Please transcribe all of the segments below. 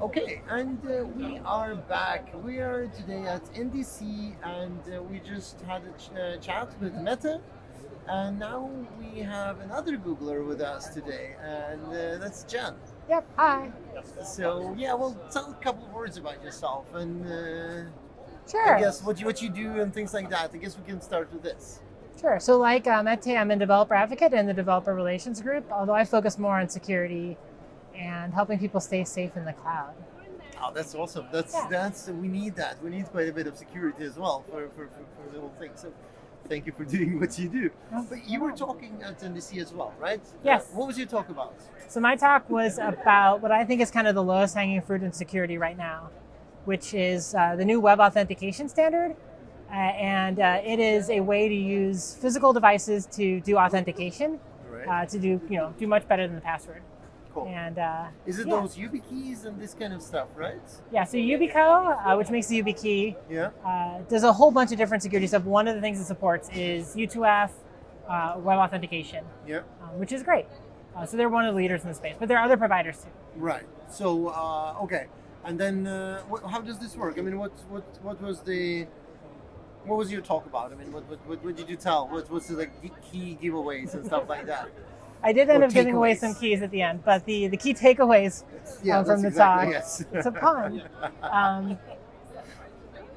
Okay, and we are back. We are today at NDC, and we just had a chat with Meta, and now we have another Googler with us today, and that's Jen. Yep. Hi. So yeah, well, tell a couple of words about yourself, and Sure. I guess what you do and things like that. I guess we can start with this. Sure. So like Mete, I'm a developer advocate in the developer relations group, although I focus more on security and helping people stay safe in the cloud. Oh, that's awesome. That's we need that. We need quite a bit of security as well for the whole thing. So thank you for doing what you do. But you were talking at NDC as well, right? Yes. What was your talk about? So my talk was about what I think is kind of the lowest hanging fruit in security right now, which is the new web authentication standard. And it is a way to use physical devices to do authentication, Right. to do much better than the password. Cool. And Is it those YubiKeys and this kind of stuff, right? yeah, so YubiCo, which makes the YubiKey, Yeah. does a whole bunch of different security stuff. One of the things it supports is U2F web authentication, Yeah. which is great. So they're one of the leaders in the space, but there are other providers too. Right. So okay, and then how does this work? I mean, what was your talk about? I mean, what did you tell? What's the key giveaways and stuff like that? I did end Or up giving away takeaways. some keys at the end, but the key takeaways Yeah, from that's the exactly, talk, yes. it's a pun.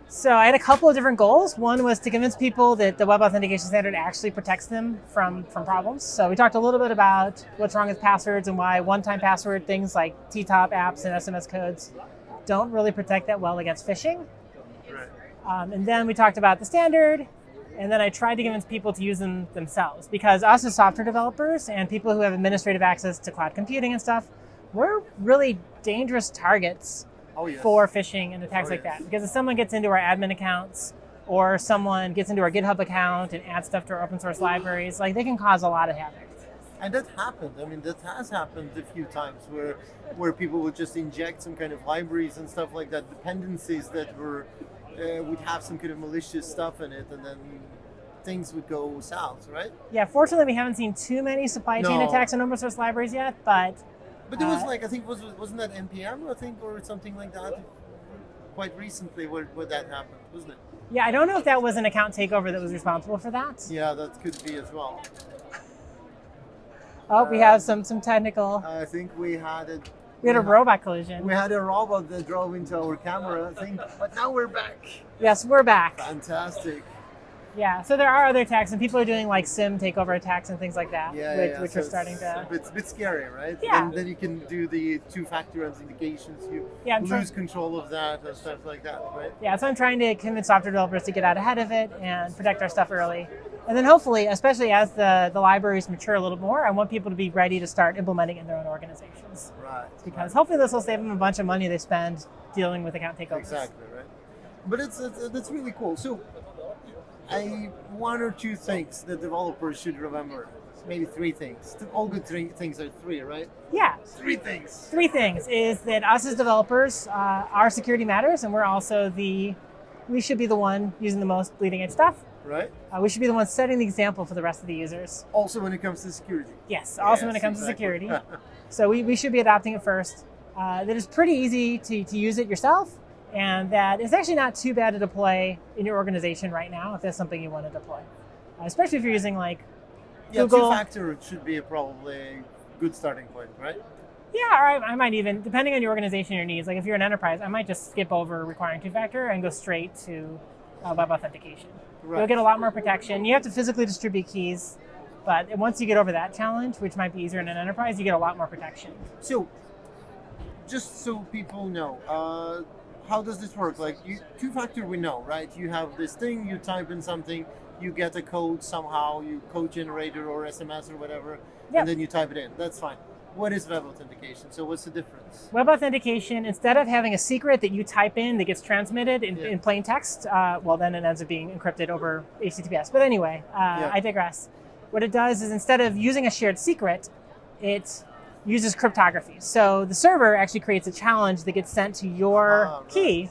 So I had a couple of different goals. One was to convince people that the web authentication standard actually protects them from problems. So we talked a little bit about what's wrong with passwords and why one-time password things like TTOP apps and SMS codes don't really protect that well against phishing. Right. And then we talked about the standard, and then I tried to convince people to use them themselves, because us as software developers and people who have administrative access to cloud computing and stuff, we're really dangerous targets Oh yes. for phishing and attacks Oh, like yes. that. Because if someone gets into our admin accounts or someone gets into our GitHub account and adds stuff to our open source libraries, like they can cause a lot of havoc. And that happened. I mean, that has happened a few times where people would just inject some kind of libraries and stuff like that, dependencies that were would have some kind of malicious stuff in it, and then things would go south, right? Yeah, fortunately we haven't seen too many supply chain No. attacks on open source libraries yet, but But there was I think wasn't that NPM I think or something like that quite recently where that happened, wasn't it? yeah, I don't know if that was an account takeover that was responsible for that. Yeah, that could be as well. Oh, we have some technical. I think we had We had a robot collision. We had a robot that drove into our camera, I think, but now we're back. Yes, we're back. Fantastic. Yeah, so there are other attacks, and people are doing like SIM takeover attacks and things like that, Yeah, which so are starting to. It's a bit scary, right? Yeah. Then you can do the two-factor authentications. You Yeah, I'm lose control of that and stuff like that, right? Yeah, so I'm trying to convince software developers to get out ahead of it and protect our stuff early. And then hopefully, especially as the libraries mature a little more, I want people to be ready to start implementing it in their own organizations. Right. Because hopefully this will save them a bunch of money they spend dealing with account takeovers. Exactly, right? But that's really cool. So, one or two things that developers should remember. Maybe three things. All good things are three, right? Yeah. Three things. Three things is that us as developers, our security matters, and we're also we should be the one using the most bleeding edge stuff. Right? We should be the ones setting the example for the rest of the users. Also when it comes to security. Yes, also when it comes to security. So we should be adopting it first. That it's pretty easy to use it yourself, and that it's actually not too bad to deploy in your organization right now if that's something you want to deploy. Especially if you're using like Google. Two-factor should be probably a good starting point, right? Yeah, or I might even, depending on your organization and your needs, like if you're an enterprise, I might just skip over requiring two-factor and go straight to web authentication. Right. You'll get a lot more protection. You have to physically distribute keys, but once you get over that challenge, which might be easier in an enterprise, you get a lot more protection. So, just so people know, how does this work? Like, two-factor we know, right? You have this thing, you type in something, you get a code somehow, you code generator or SMS or whatever, Yep. and then you type it in. That's fine. What is web authentication? So what's the difference? Web authentication, instead of having a secret that you type in that gets transmitted in plain text, well, then it ends up being encrypted over HTTPS. But anyway, I digress. What it does is instead of using a shared secret, it uses cryptography. So the server actually creates a challenge that gets sent to your key.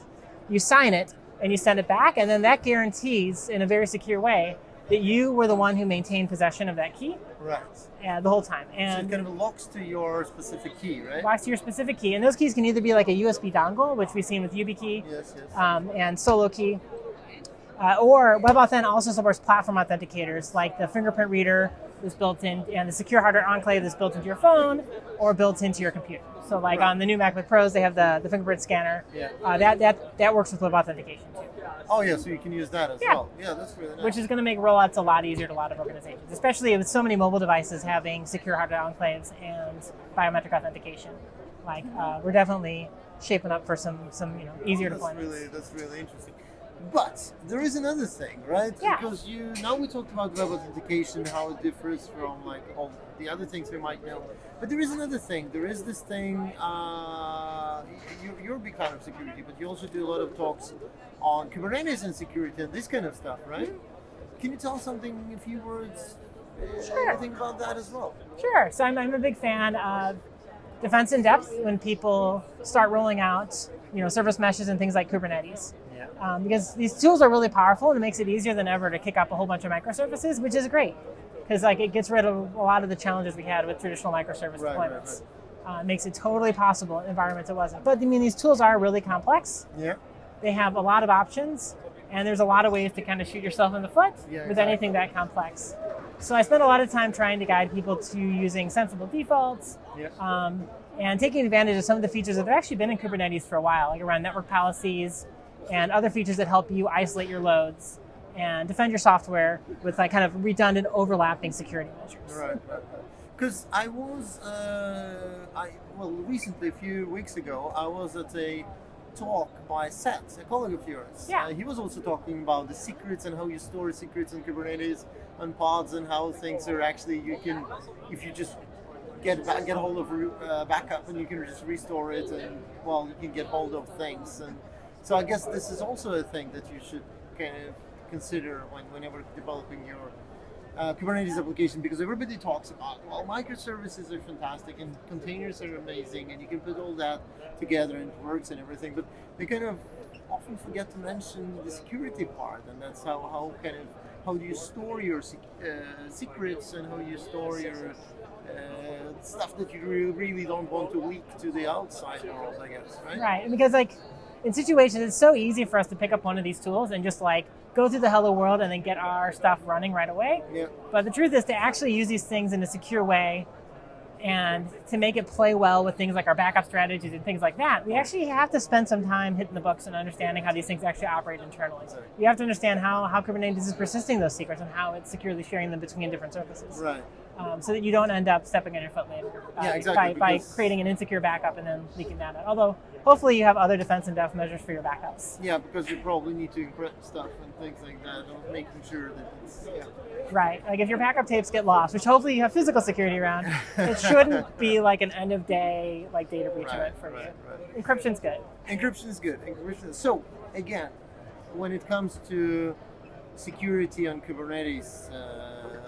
You sign it, and you send it back, and then that guarantees, in a very secure way, that you were the one who maintained possession of that key. Right. the whole time. So And it kind of locks to your specific key, right? locks to your specific key. And those keys can either be like a USB dongle, which we've seen with YubiKey, Yes. and Solo Key. Or WebAuthn also supports platform authenticators like the fingerprint reader that's built in, and the secure hardware enclave that's built into your phone or built into your computer. So like on the new MacBook Pros, they have the fingerprint scanner. Yeah. That works with web authentication too. Oh yeah, so you can use that as well. Yeah, that's really nice. Which is going to make rollouts a lot easier to a lot of organizations, especially with so many mobile devices having secure hardware enclaves and biometric authentication. Like we're definitely shaping up for some easier deployments. That's really interesting. But there is another thing, right? Yeah. Because now we talked about web authentication, how it differs from like all the other things we might know. But there is another thing. There is this thing. You're a big fan of security, but you also do a lot of talks on Kubernetes and security and this kind of stuff, right? Can you tell something, a few words, anything about that as well? Sure. So I'm a big fan of defense in depth when people start rolling out, service meshes and things like Kubernetes. Because these tools are really powerful and it makes it easier than ever to kick up a whole bunch of microservices, which is great because it gets rid of a lot of the challenges we had with traditional microservice deployments. It makes it totally possible in environments it wasn't. But these tools are really complex. Yeah. They have a lot of options, and there's a lot of ways to kind of shoot yourself in the foot with anything that complex. So I spend a lot of time trying to guide people to using sensible defaults. And taking advantage of some of the features that have actually been in Kubernetes for a while, like around network policies and other features that help you isolate your loads and defend your software with kind of redundant overlapping security measures. Right. Because I was, recently, a few weeks ago, I was at a talk by Seth, a colleague of yours. Yeah. He was also talking about the secrets and how you store secrets in Kubernetes and pods and how things are actually, you can, if you just get hold of backup and you can just restore it and, you can get hold of things. And so I guess this is also a thing that you should kind of consider whenever developing your Kubernetes application, because everybody talks about, microservices are fantastic and containers are amazing and you can put all that together and it works and everything, but they kind of often forget to mention the security part, and that's how do you store your secrets and how you store your stuff that you really don't want to leak to the outside world, I guess, right? Right, because in situations, it's so easy for us to pick up one of these tools and just go through the hello world and then get our stuff running right away. Yeah. But the truth is to actually use these things in a secure way and to make it play well with things like our backup strategies and things like that, we actually have to spend some time hitting the books and understanding how these things actually operate internally. Right. You have to understand how Kubernetes is persisting those secrets and how it's securely sharing them between different surfaces. Right. So that you don't end up stepping on your foot later by creating an insecure backup and then leaking that out. Although, hopefully you have other defense in depth measures for your backups. Yeah, because you probably need to encrypt stuff and things like that, or making sure that it's, Right, if your backup tapes get lost, which hopefully you have physical security around, it shouldn't be an end of day data breach event for you. Right. Encryption's good. Encryption is good. So, again, when it comes to security on Kubernetes,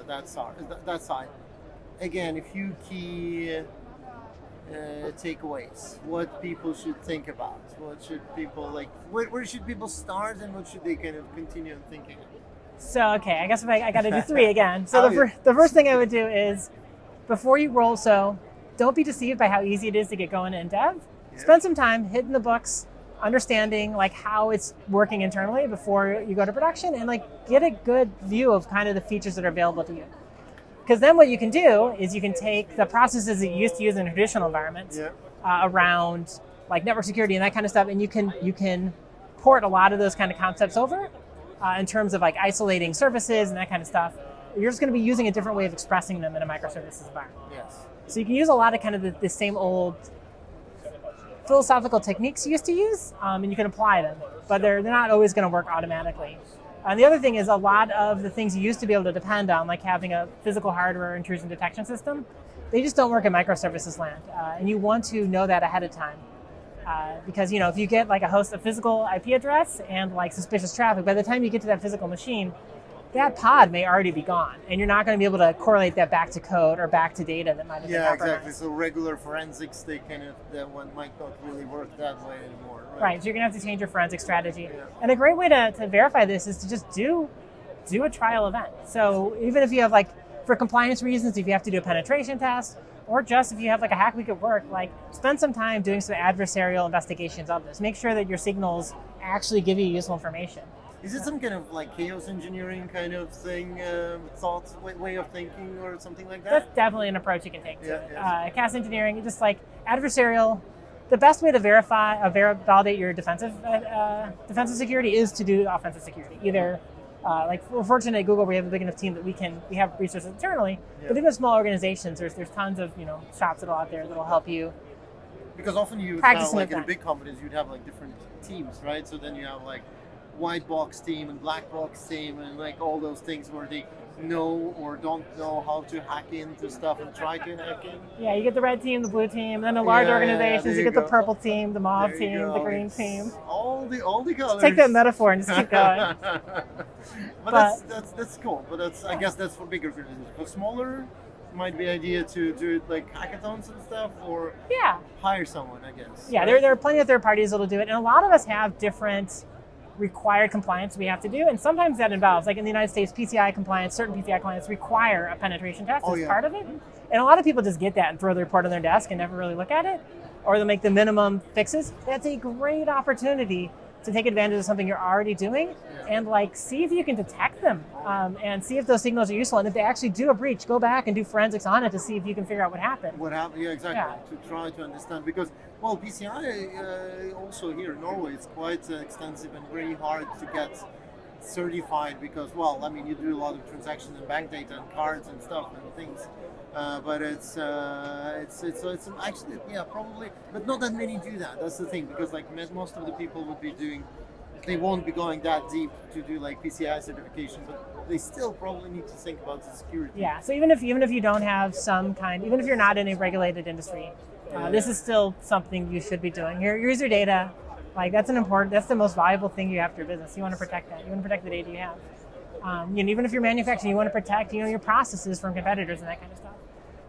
that side, again, a few key takeaways, what people should think about, what should people where should people start and what should they kind of continue thinking? So, okay, I guess I got to do three again. So the first thing I would do is, before you roll, don't be deceived by how easy it is to get going in dev. Yeah. Spend some time hitting the books, understanding how it's working internally before you go to production, and get a good view of kind of the features that are available to you. Because then what you can do is you can take the processes that you used to use in a traditional environment around network security and that kind of stuff, and you can port a lot of those kind of concepts over in terms of isolating services and that kind of stuff. You're just going to be using a different way of expressing them in a microservices environment. Yes. So you can use a lot of kind of the same old philosophical techniques you used to use, and you can apply them, but they're not always going to work automatically. And the other thing is a lot of the things you used to be able to depend on, like having a physical hardware intrusion detection system, they just don't work in microservices land. And you want to know that ahead of time. Because, if you get a physical IP address and suspicious traffic, by the time you get to that physical machine, that pod may already be gone. And you're not going to be able to correlate that back to code or back to data that might have been compromised. Exactly. So regular forensics, that one might not really work that way anymore. Right. So you're going to have to change your forensic strategy. Yeah. And a great way to verify this is to just do a trial event. So even if you have for compliance reasons, if you have to do a penetration test, or just if you have like a hack week at work, like spend some time doing some adversarial investigations of this. Make sure that your signals actually give you useful information. Is it some kind of like chaos engineering kind of thing, thoughts, way of thinking, or something like that? That's definitely an approach you can take to it. Yeah. Chaos engineering, just like adversarial. The best way to validate your defensive security is to do offensive security. Either, like we're fortunate at Google, we have a big enough team that we have resources internally. Yeah. But even small organizations, there's tons of shops that are out there that'll help you. Because often you Practice have, like in that. big companies, you'd have like different teams, right? So then you have like white box team and black box team and like all those things where they know or don't know how to hack into stuff and try to hack in. Yeah, you get the red team, the blue team, and then the large organizations, there you you get the go. purple team, the mauve There you team, go. the green It's team. All the colors. Take that metaphor and just keep going. but that's cool. But I guess that's for bigger organizations. For smaller, it might be idea to do it like hackathons and stuff, or Yeah. hire someone, I guess. Yeah, right? there are plenty of third parties that'll do it, and a lot of us have different required compliance we have to do, and sometimes that involves, like in the United States, PCI compliance, certain PCI clients require a penetration test as part of it, and a lot of people just get that and throw the report on their desk and never really look at it, or they'll make the minimum fixes. That's a great opportunity to take advantage of something you're already doing and like see if you can detect them and see if those signals are useful, and if they actually do a breach, go back and do forensics on it to see if you can figure out what happened. What happened? Yeah, exactly. To try to understand, because PCI also here in Norway is quite extensive and very hard to get certified because you do a lot of transactions and bank data and cards and stuff and things, but it's actually probably, but not that many do that. That's the thing, because like most of the people would be doing. They won't be going that deep to do like PCI certification, but they still probably need to think about the security. Yeah. So even if you don't have even if you're not in a regulated industry, this is still something you should be doing. Your user data, like that's the most valuable thing you have for your business. You want to protect that. You want to protect the data you have. Even if you're manufacturing, you want to protect your processes from competitors and that kind of stuff.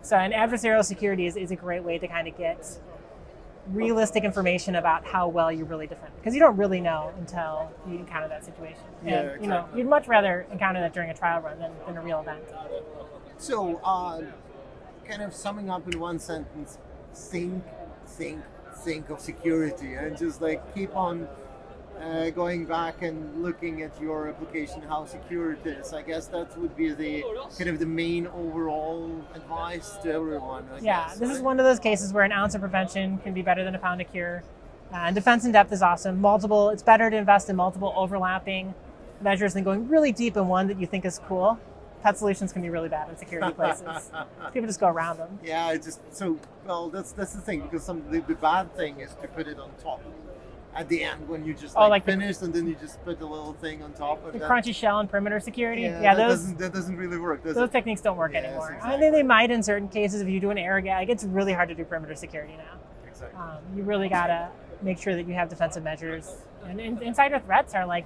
So, and adversarial security is a great way to kind of get realistic information about how well you really defend, because you don't really know until you encounter that situation. And Exactly. you'd much rather encounter that during a trial run than a real event. So, kind of summing up in one sentence, think of security, and just like keep on going back and looking at your application, how secure it is. I guess that would be the kind of the main overall advice to everyone. I guess, this is right? one of those cases where an ounce of prevention can be better than a pound of cure. And defense in depth is awesome. It's better to invest in multiple overlapping measures than going really deep in one that you think is cool. Pet solutions can be really bad in security places. People just go around them. Yeah, that's the thing, because the bad thing is to put it on top at the end when you just finished, and then you just put a little thing on top of the that. crunchy shell and perimeter security. That doesn't really work, does those it? techniques don't work anymore. Exactly. I think they might in certain cases if you do an air gag. It's really hard to do perimeter security now. Exactly. You really gotta make sure that you have defensive measures. And insider threats are like,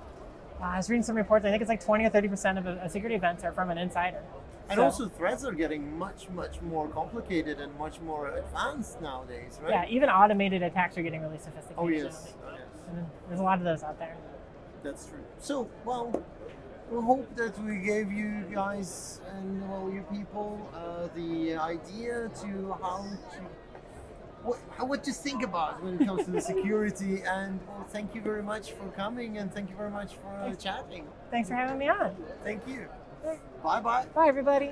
I was reading some reports, I think it's like 20 or 30% of a security events are from an insider. And also threats are getting much more complicated and much more advanced nowadays, right? Yeah, even automated attacks are getting really sophisticated. Oh yes. And there's a lot of those out there. That's true. So, we hope that we gave you guys and you people the idea to what to think about when it comes to the security. And thank you very much for coming, and thank you very much for chatting. Thanks for having me on. Thank you. Bye bye. Bye, everybody.